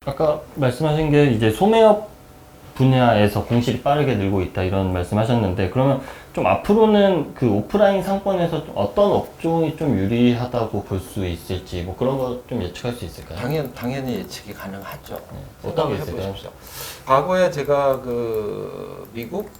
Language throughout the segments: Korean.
아까 말씀하신 게 이제 소매업 분야에서 공실이 빠르게 늘고 있다 이런 말씀하셨는데, 그러면 좀 앞으로는 그 오프라인 상권에서 좀 어떤 업종이 좀 유리하다고 볼 수 있을지 뭐 그런 거 좀 예측할 수 있을까요? 당연히 예측이 가능하죠. 어떤 게 생각을 있을까요? 해보십시오. 과거에 제가 그 미국,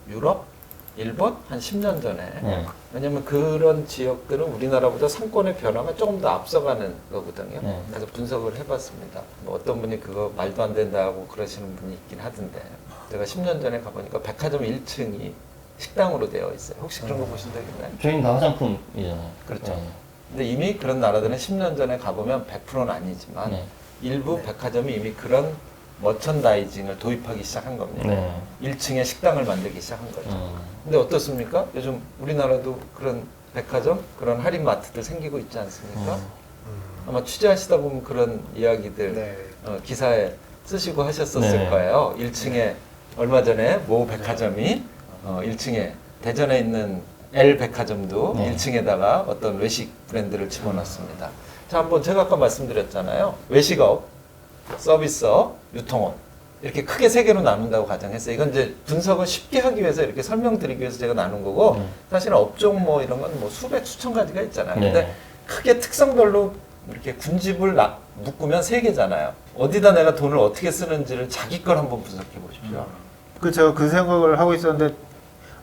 유럽, 일본 한 10년 전에 네. 왜냐면 그런 지역들은 우리나라보다 상권의 변화가 조금 더 앞서가는 거거든요. 네. 그래서 분석을 해봤습니다. 뭐 어떤 분이 그거 말도 안 된다고 그러시는 분이 있긴 하던데 제가 10년 전에 가보니까 백화점 1층이 식당으로 되어 있어요. 혹시 그런 거 보신 적 있나요? 저희는 다 화장품이잖아요. 그렇죠. 네. 근데 이미 그런 나라들은 10년 전에 가보면 100%는 아니지만 네. 일부 백화점이 이미 그런 머천다이징을 도입하기 시작한 겁니다. 네. 1층에 식당을 만들기 시작한 거죠. 근데 어떻습니까? 요즘 우리나라도 그런 백화점, 그런 할인마트들 생기고 있지 않습니까? 아마 취재하시다 보면 그런 이야기들 네. 기사에 쓰시고 하셨었을 네. 거예요. 1층에 얼마 전에 모 백화점이 1층에 대전에 있는 L 백화점도 네. 1층에다가 어떤 외식 브랜드를 집어넣습니다. 자, 한번 제가 아까 말씀드렸잖아요. 외식업, 서비스업, 유통업 이렇게 크게 세 개로 나눈다고 가정했어요. 이건 이제 분석을 쉽게 하기 위해서 이렇게 설명드리기 위해서 제가 나눈 거고 사실은 업종 뭐 이런 건 뭐 수백 수천 가지가 있잖아요. 네. 근데 크게 특성별로 이렇게 군집을 묶으면 세 개잖아요. 어디다 내가 돈을 어떻게 쓰는지를 자기 걸 한번 분석해 보십시오. 제가 그 생각을 하고 있었는데,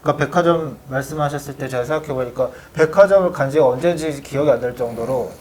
그러니까 백화점 말씀하셨을 때 제가 생각해 보니까 백화점을 간 지가 언제인지 기억이 안 날 정도로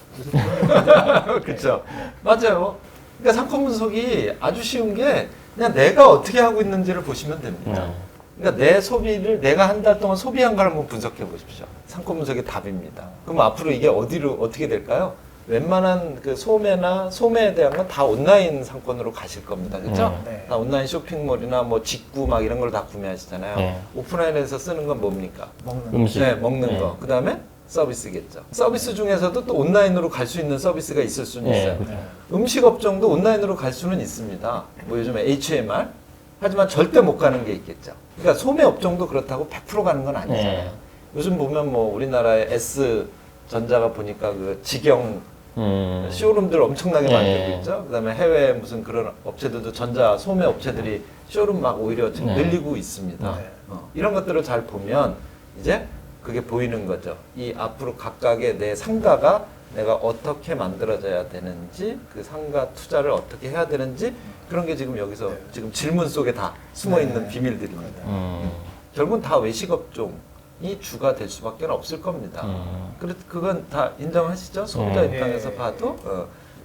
그렇죠. 맞아요. 그러니까 상권 분석이 아주 쉬운 게 그냥 내가 어떻게 하고 있는지를 보시면 됩니다. 네. 그러니까 내 소비를 내가 한 달 동안 소비한 걸 한번 분석해 보십시오. 상권 분석의 답입니다. 그럼 앞으로 이게 어디로 어떻게 될까요? 웬만한 그 소매에 대한 건 다 온라인 상권으로 가실 겁니다. 그렇죠? 네. 다 온라인 쇼핑몰이나 뭐 직구 막 이런 걸 다 구매하시잖아요. 네. 오프라인에서 쓰는 건 뭡니까? 먹는 음식. 네, 먹는 네. 거. 그다음에 서비스겠죠. 서비스 중에서도 또 온라인으로 갈 수 있는 서비스가 있을 수는 네, 있어요. 그렇죠. 음식 업종도 온라인으로 갈 수는 있습니다. 뭐 요즘에 HMR 하지만 절대 못 가는 게 있겠죠. 그러니까 소매 업종도 그렇다고 100% 가는 건 아니잖아요. 네. 요즘 보면 뭐 우리나라의 S 전자가 보니까 그 직영 쇼룸들 엄청나게 네. 만들고 있죠. 그다음에 해외 무슨 그런 업체들도 전자 소매 업체들이 쇼룸 막 오히려 지금 네. 늘리고 있습니다. 네. 이런 것들을 잘 보면 이제 그게 보이는 거죠. 이 앞으로 각각의 내 상가가 내가 어떻게 만들어져야 되는지, 그 상가 투자를 어떻게 해야 되는지 그런 게 지금 여기서 네. 지금 질문 속에 다 숨어 있는 네. 비밀들입니다. 음. 결국은 다 외식 업종이 주가 될 수밖에 없을 겁니다. 그건 다 인정하시죠? 소비자 네. 입장에서 네. 봐도.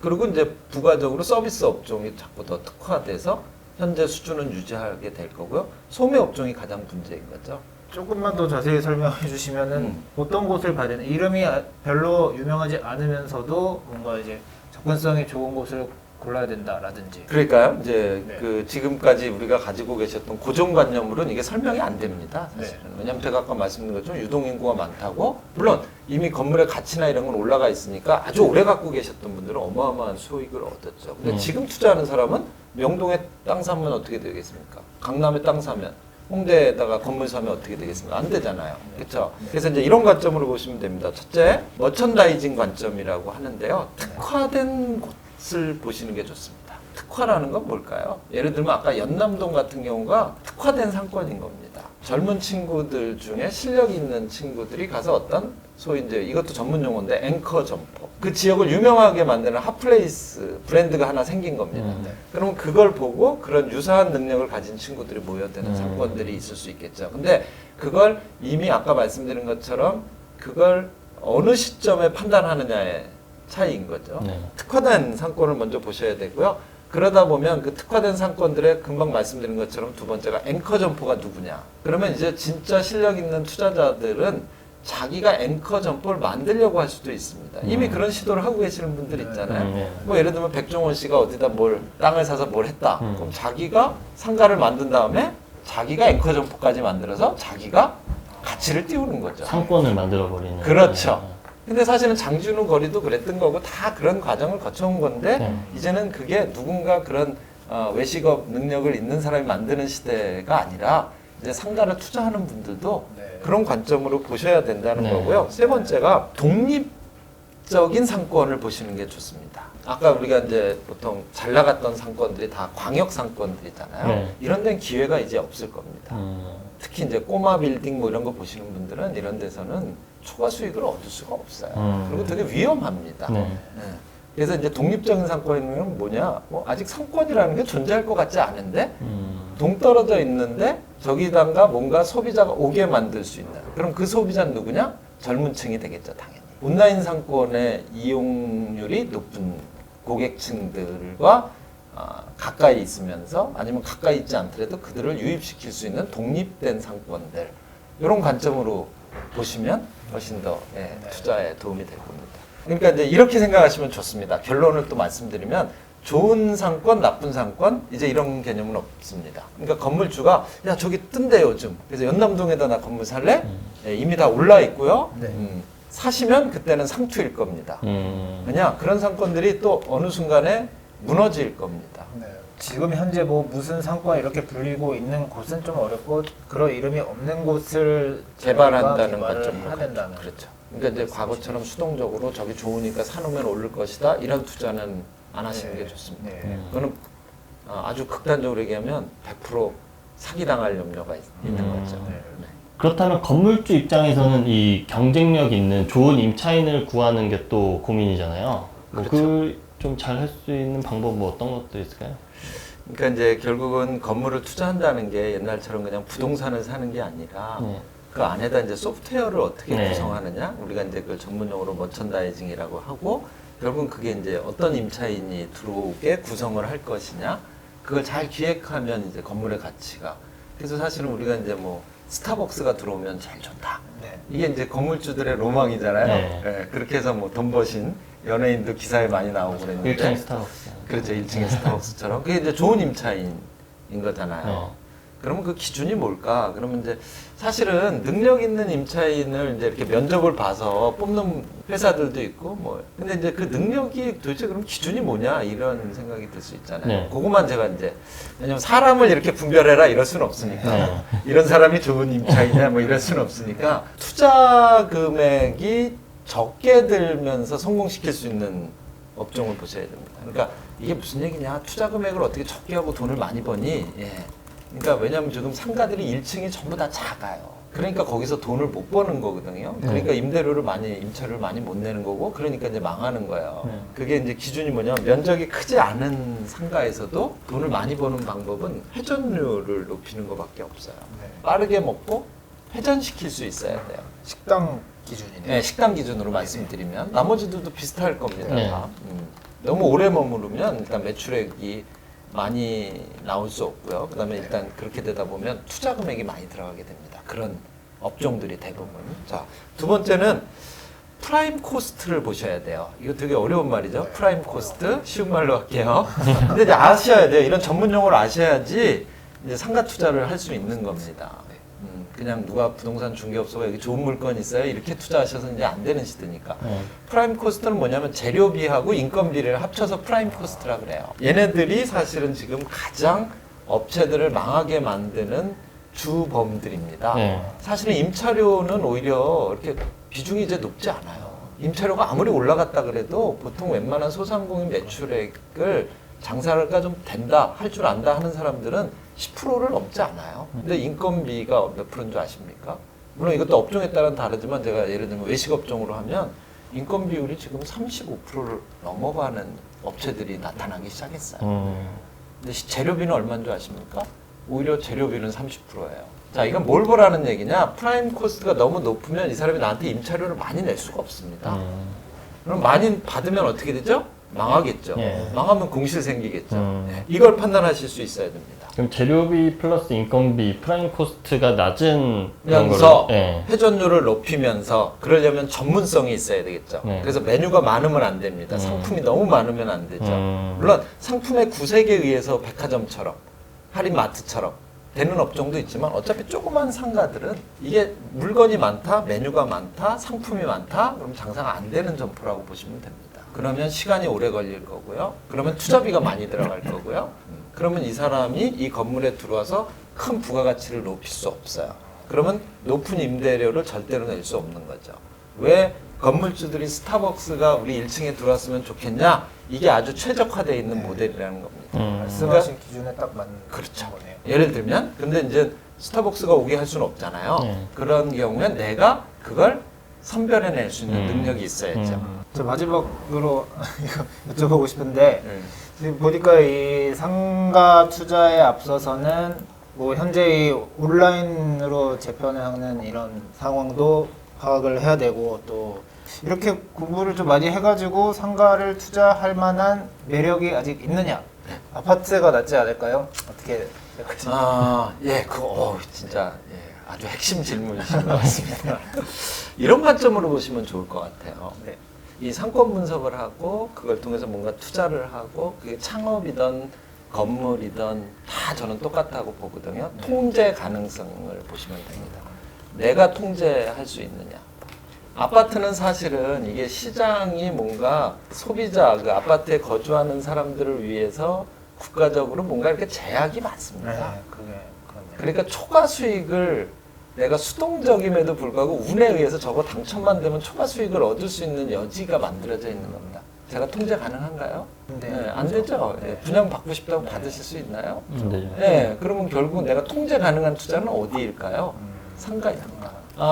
그리고 이제 부가적으로 서비스 업종이 자꾸 더 특화돼서 현재 수준은 유지하게 될 거고요. 소매 업종이 가장 문제인 거죠. 조금만 더 자세히 설명해 주시면은 어떤 곳을 봐야 되나? 이름이 별로 유명하지 않으면서도 뭔가 이제 접근성이 좋은 곳을 골라야 된다라든지. 그러니까요. 이제 네. 그 지금까지 우리가 가지고 계셨던 고정관념으로는 이게 설명이 안 됩니다. 사실은. 왜냐하면 제가 아까 말씀드린 것처럼 유동인구가 많다고 물론 이미 건물의 가치나 이런 건 올라가 있으니까 아주 오래 갖고 계셨던 분들은 어마어마한 수익을 얻었죠. 근데 지금 투자하는 사람은 명동에 땅 사면 어떻게 되겠습니까? 강남에 땅 사면 홍대에다가 건물 사면 어떻게 되겠습니까? 안 되잖아요. 그렇죠? 그래서 이제 이런 관점으로 보시면 됩니다. 첫째, 머천다이징 관점이라고 하는데요. 특화된 곳을 보시는 게 좋습니다. 특화라는 건 뭘까요? 예를 들면 아까 연남동 같은 경우가 특화된 상권인 겁니다. 젊은 친구들 중에 실력 있는 친구들이 가서 어떤 소위 이제 이것도 전문 용어인데 앵커 점포 그 지역을 유명하게 만드는 핫플레이스 브랜드가 하나 생긴 겁니다. 그러면 그걸 보고 그런 유사한 능력을 가진 친구들이 모여드는 상권들이 있을 수 있겠죠. 근데 그걸 이미 아까 말씀드린 것처럼 그걸 어느 시점에 판단하느냐의 차이인 거죠. 네. 특화된 상권을 먼저 보셔야 되고요. 그러다 보면 그 특화된 상권들의 금방 말씀드린 것처럼 두 번째가 앵커 점포가 누구냐. 그러면 이제 진짜 실력 있는 투자자들은 자기가 앵커 점포를 만들려고 할 수도 있습니다. 이미 그런 시도를 하고 계시는 분들 있잖아요. 네. 뭐 예를 들면 백종원 씨가 어디다 땅을 사서 뭘 했다. 그럼 자기가 상가를 만든 다음에 자기가 앵커 점포까지 만들어서 자기가 가치를 띄우는 거죠. 상권을 만들어버리는. 그렇죠. 근데 사실은 장준우 거리도 그랬던 거고 다 그런 과정을 거쳐온 건데 네. 이제는 그게 누군가 그런 외식업 능력을 있는 사람이 만드는 시대가 아니라 이제 상가를 투자하는 분들도 네. 그런 관점으로 보셔야 된다는 네. 거고요. 세 번째가 독립 독립적인 상권을 보시는 게 좋습니다. 아까 우리가 이제 보통 잘 나갔던 상권들이 다 광역 상권들이잖아요. 네. 이런 데는 기회가 이제 없을 겁니다. 특히 이제 꼬마 빌딩 뭐 이런 거 보시는 분들은 이런 데서는 초과 수익을 얻을 수가 없어요. 그리고 되게 위험합니다. 네. 네. 그래서 이제 독립적인 상권은 뭐냐? 뭐 아직 상권이라는 게 존재할 것 같지 않은데 동떨어져 있는데 저기다가 뭔가 소비자가 오게 만들 수 있는. 그럼 그 소비자는 누구냐? 젊은 층이 되겠죠, 당연히. 온라인 상권의 이용률이 높은 고객층들과 가까이 있으면서 아니면 가까이 있지 않더라도 그들을 유입시킬 수 있는 독립된 상권들 이런 관점으로 보시면 훨씬 더 투자에 도움이 될 겁니다. 그러니까 이제 이렇게 생각하시면 좋습니다. 결론을 또 말씀드리면 좋은 상권, 나쁜 상권 이제 이런 개념은 없습니다. 그러니까 건물주가 야 저기 뜬대 요즘 그래서 연남동에다 나 건물 살래? 이미 다 올라 있고요. 네. 사시면 그때는 상투일 겁니다. 왜냐 그런 상권들이 또 어느 순간에 무너질 겁니다. 네. 지금 현재 뭐 무슨 상권 이렇게 불리고 있는 곳은 좀 어렵고 그런 이름이 없는 곳을 개발한다는 개발을 관점으로 해야 된다는. 그렇죠. 그러니까 이제 과거처럼 수동적으로 저기 좋으니까 사놓으면 오를 것이다 이런 투자는 안 하시는 게 좋습니다. 네. 그거는 아주 극단적으로 얘기하면 100% 사기당할 염려가 있는 거죠. 네. 네. 그렇다면 건물주 입장에서는 이 경쟁력 있는 좋은 임차인을 구하는 게 또 고민이잖아요. 뭐 그렇죠. 좀 잘 할 수 있는 방법 뭐 어떤 것도 있을까요? 그러니까 이제 결국은 건물을 투자한다는 게 옛날처럼 그냥 부동산을 사는 게 아니라 그 안에다 이제 소프트웨어를 어떻게 네. 구성하느냐 우리가 이제 그 전문용어로 머천다이징이라고 하고 결국은 그게 이제 어떤 임차인이 들어오게 구성을 할 것이냐 그걸 잘 기획하면 이제 건물의 가치가 그래서 사실은 우리가 이제 뭐 스타벅스가 들어오면 제일 좋다 네. 이게 이제 건물주들의 로망이잖아요. 네. 예, 그렇게 해서 뭐 돈 버신 연예인도 기사에 많이 나오고 그랬는데 1층 스타벅스. 그렇죠. 1층의 스타벅스처럼 그게 이제 좋은 임차인인 거잖아요. 네. 그러면 그 기준이 뭘까? 그러면 이제 사실은 능력 있는 임차인을 이제 이렇게 면접을 봐서 뽑는 회사들도 있고 뭐 근데 이제 그 능력이 도대체 그럼 기준이 뭐냐 이런 생각이 들 수 있잖아요. 네. 그것만 제가 이제 왜냐면 사람을 이렇게 분별해라 이럴 수는 없으니까 네. 이런 사람이 좋은 임차인이냐 뭐 이럴 수는 없으니까 투자 금액이 적게 들면서 성공시킬 수 있는 업종을 보셔야 됩니다. 그러니까 이게 무슨 얘기냐? 투자 금액을 어떻게 적게 하고 돈을 많이 버니? 예. 그러니까 왜냐하면 지금 상가들이 1층이 전부 다 작아요. 그러니까 거기서 돈을 못 버는 거거든요. 그러니까 임대료를 임차료를 많이 못 내는 거고, 그러니까 이제 망하는 거예요. 그게 이제 기준이 뭐냐면 면적이 크지 않은 상가에서도 돈을 많이 버는 방법은 회전율을 높이는 것밖에 없어요. 네. 빠르게 먹고 회전시킬 수 있어야 돼요. 식당 기준이네요. 네, 식당 기준으로 말씀드리면 나머지들도 비슷할 겁니다. 네. 다. 너무 오래 머무르면 일단 매출액이 많이 나올 수 없고요. 그다음에 일단 그렇게 되다 보면 투자 금액이 많이 들어가게 됩니다. 그런 업종들이 대부분. 자, 두 번째는 프라임 코스트를 보셔야 돼요. 이거 되게 어려운 말이죠. 프라임 코스트 쉬운 말로 할게요. 근데 이제 아셔야 돼요. 이런 전문 용어를 아셔야지 이제 상가 투자를 할 수 있는 겁니다. 그냥 누가 부동산 중개업소가 여기 좋은 물건 있어요 이렇게 투자하셔서 이제 안 되는 시대니까. 프라임 코스트는 뭐냐면 재료비하고 인건비를 합쳐서 프라임 코스트라 그래요. 얘네들이 사실은 지금 가장 업체들을 망하게 만드는 주범들입니다. 네. 사실은 임차료는 오히려 이렇게 비중이 이제 높지 않아요. 임차료가 아무리 올라갔다 그래도 보통 웬만한 소상공인 매출액을 장사가 좀 된다, 할 줄 안다 하는 사람들은 10%를 넘지 않아요. 근데 인건비가 몇 프로인 줄 아십니까? 물론 이것도 업종에 따라 다르지만 제가 예를 들면 외식업종으로 하면 인건 비율이 지금 35%를 넘어가는 업체들이 나타나기 시작했어요. 근데 재료비는 얼마인 줄 아십니까? 오히려 재료비는 30%예요. 자, 이건 뭘 보라는 얘기냐? 프라임 코스트가 너무 높으면 이 사람이 나한테 임차료를 많이 낼 수가 없습니다. 그럼 많이 받으면 어떻게 되죠? 망하겠죠. 예. 망하면 공실 생기겠죠. 네. 이걸 판단하실 수 있어야 됩니다. 그럼 재료비 플러스 인건비 프라임 코스트가 낮은 면서 예. 회전율을 높이면서 그러려면 전문성이 있어야 되겠죠. 네. 그래서 메뉴가 많으면 안 됩니다. 상품이 너무 많으면 안 되죠. 물론 상품의 구색에 의해서 백화점처럼 할인마트처럼 되는 업종도 있지만 어차피 조그만 상가들은 이게 물건이 많다, 메뉴가 많다, 상품이 많다, 그럼 장사가 안 되는 점포라고 보시면 됩니다. 그러면 시간이 오래 걸릴 거고요. 그러면 투자비가 많이 들어갈 거고요. 그러면 이 사람이 이 건물에 들어와서 큰 부가가치를 높일 수 없어요. 그러면 높은 임대료를 절대로 낼 수 없는 거죠. 왜 건물주들이 스타벅스가 우리 1층에 들어왔으면 좋겠냐? 이게 아주 최적화되어 있는 모델이라는 겁니다. 말씀하신 기준에 딱 맞는 그렇죠. 거네요. 예를 들면 근데 이제 스타벅스가 오게 할 수는 없잖아요. 네. 그런 경우에 내가 그걸 선별해낼 수 있는 능력이 있어야죠. 저 마지막으로 이거 여쭤보고 싶은데 네. 지금 보니까 이 상가 투자에 앞서서는 뭐 현재 이 온라인으로 재편을 하는 이런 상황도 파악을 해야 되고 또 이렇게 공부를 좀 많이 해가지고 상가를 투자할 만한 매력이 아직 있느냐? 아파트가 낫지 않을까요? 어떻게 생각하십니까? 예, 진짜 아주 핵심 질문이신 것 같습니다. 이런 관점으로 보시면 좋을 것 같아요. 네. 이 상권 분석을 하고 그걸 통해서 뭔가 투자를 하고 그게 창업이든 건물이든 다 저는 똑같다고 보거든요. 통제 가능성을 보시면 됩니다. 내가 통제할 수 있느냐. 아파트는 사실은 이게 시장이 뭔가 소비자, 그 아파트에 거주하는 사람들을 위해서 국가적으로 뭔가 이렇게 제약이 많습니다. 그게 그렇네요. 그러니까 초과 수익을 내가 수동적임에도 불구하고 운에 의해서 저거 당첨만 되면 초과 수익을 얻을 수 있는 여지가 만들어져 있는 겁니다. 제가 통제 가능한가요? 네, 안 되죠. 예, 분양 받고 싶다고 받으실 수 있나요? 안 되죠. 네, 그러면 결국 내가 통제 가능한 투자는 어디일까요? 상가입니다.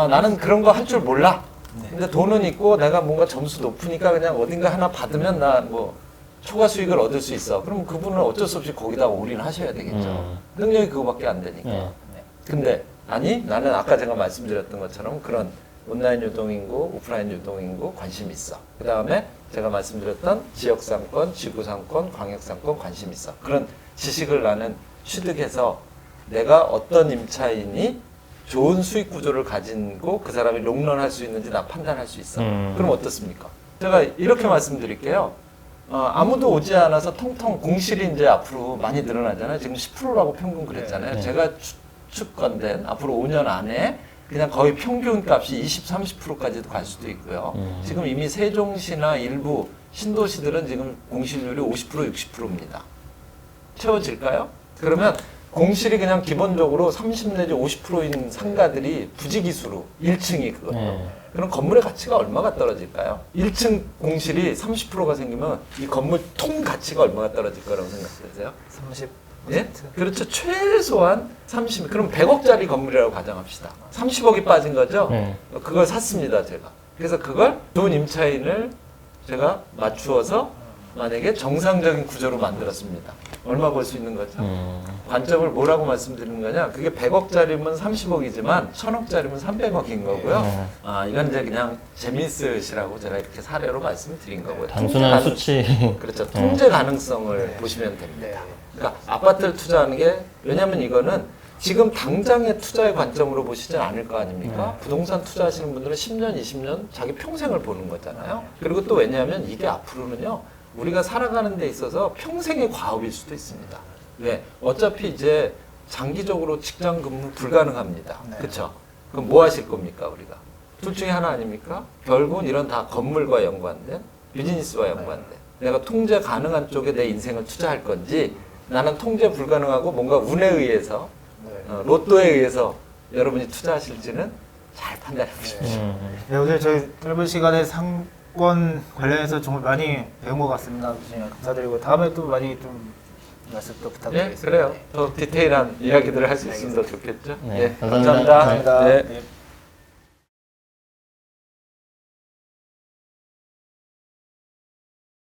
나는 그런 거 할 줄 몰라. 근데 돈은 있고 내가 뭔가 점수 높으니까 그냥 어딘가 하나 받으면 나 뭐 초과 수익을 얻을 수 있어. 그럼 그분은 어쩔 수 없이 거기다 올인하셔야 되겠죠. 능력이 그거밖에 안 되니까. 네. 근데 아니 나는 아까 제가 말씀드렸던 것처럼 그런 온라인 유동인구, 오프라인 유동인구 관심 있어. 그 다음에 제가 말씀드렸던 지역상권, 지구상권, 광역상권 관심 있어. 그런 지식을 나는 취득해서 내가 어떤 임차인이 좋은 수익 구조를 가지고 그 사람이 롱런할 수 있는지 나 판단할 수 있어. 그럼 어떻습니까? 제가 이렇게 말씀드릴게요. 아무도 오지 않아서 통통 공실이 이제 앞으로 많이 늘어나잖아요. 지금 10%라고 평균 그랬잖아요. 네. 제가 추측건된 앞으로 5년 안에 그냥 거의 평균 값이 20, 30%까지도 갈 수도 있고요. 지금 이미 세종시나 일부 신도시들은 지금 공실률이 50%, 60%입니다. 채워질까요? 그러면 공실이 그냥 기본적으로 30 내지 50%인 상가들이 부지기수로 1층이 그거. 그럼 건물의 가치가 얼마가 떨어질까요? 1층 공실이 30%가 생기면 이 건물 통 가치가 얼마가 떨어질 거라고 생각하세요? 30%? 예? 그렇죠. 최소한 30. 그럼 100억짜리 건물이라고 가정합시다. 30억이 빠진 거죠? 네. 그걸 샀습니다, 제가. 그래서 그걸 좋은 임차인을 제가 맞추어서 만약에 정상적인 구조로 만들었습니다. 얼마 벌 수 있는 거죠? 관점을 뭐라고 말씀드리는 거냐? 그게 100억짜리면 30억이지만 1000억짜리면 300억인 거고요. 이건 이제 그냥 재미있으시라고 제가 이렇게 사례로 말씀드린 거고요. 단순한 수치. 그렇죠. 통제 가능성을 보시면 됩니다. 그러니까 아파트를 투자하는 게 왜냐하면 이거는 지금 당장의 투자의 관점으로 보시진 않을 거 아닙니까? 부동산 투자하시는 분들은 10년, 20년 자기 평생을 보는 거잖아요. 그리고 또 왜냐하면 이게 앞으로는요. 우리가 살아가는 데 있어서 평생의 과업일 수도 있습니다. 왜? 어차피 이제 장기적으로 직장 근무 불가능합니다. 그렇죠? 그럼 뭐 하실 겁니까, 우리가? 둘 중에 하나 아닙니까? 결국은 이런 다 건물과 연관된 비즈니스와 연관된 내가 통제 가능한 쪽에 내 인생을 투자할 건지 나는 통제 불가능하고 뭔가 운에 의해서 로또에 의해서 여러분이 투자하실지는 잘 판단해 보십시오. 네, 오늘 저희 짧은 시간에 상권 관련해서 정말 많이 배운 것 같습니다. 감사드리고 다음에 또 많이 좀 말씀 또 네, 부탁드리겠습니다. 그래요. 더 디테일한 이야기들을 할 수 있으면 더 좋겠죠. 네, 감사합니다. 감사합니다. 네. 네.